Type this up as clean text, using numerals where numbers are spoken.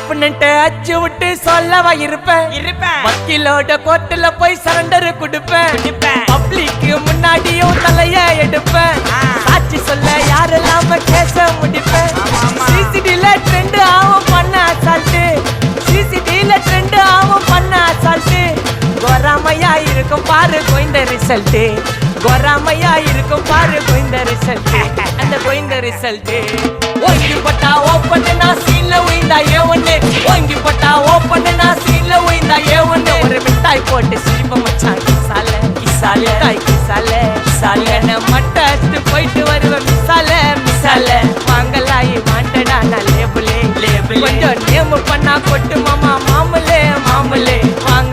அப்படின்ட்டு அச்சு விட்டு சொல்லவா இருப்பேன் வக்கீலோட கோர்ட்டுல போய் சரண்டர் கொடுப்பேன் பப்ளிக்கு முன்னாடியும் தலைய எடுப்பேன் சாட்சி சொல்ல யாரெல்லாம கேச முடிப்பேன் சிசிடில ட்ரெண்ட் ஆகும் பண்ண அசால்ட்டு சிசிடில ட்ரெண்ட் ஆகும் பண்ண அசால்ட்டு கோராமையா இருக்கும் பாரு கோயிந்த ரிசல்ட் கோராமையா இருக்கும் பாரு கோயிந்த ரிசல்ட் அந்த கோயிந்த ரிசல்ட் ஓங்கி பட்டா ஓப்பன் நான் சீன்ல உயிந்தா ஏ ஒண்ணு ஓங்கி பட்டா ஓப்பன் நான் சீன்ல உயிந்தா ஏ ஒண்ணு ஒரு மிட்டாய் போட்டு சிரிப்ப மச்சான் கிசால கிசால தாய் கிசால கிசால மட்டாச்சு போயிட்டு வருவேன் மிசால வாங்கலாயி மாட்டடா நான் லேபிளே கொஞ்சம் நேம் பண்ணா கொட்டு மாமா மாமலே வாங்க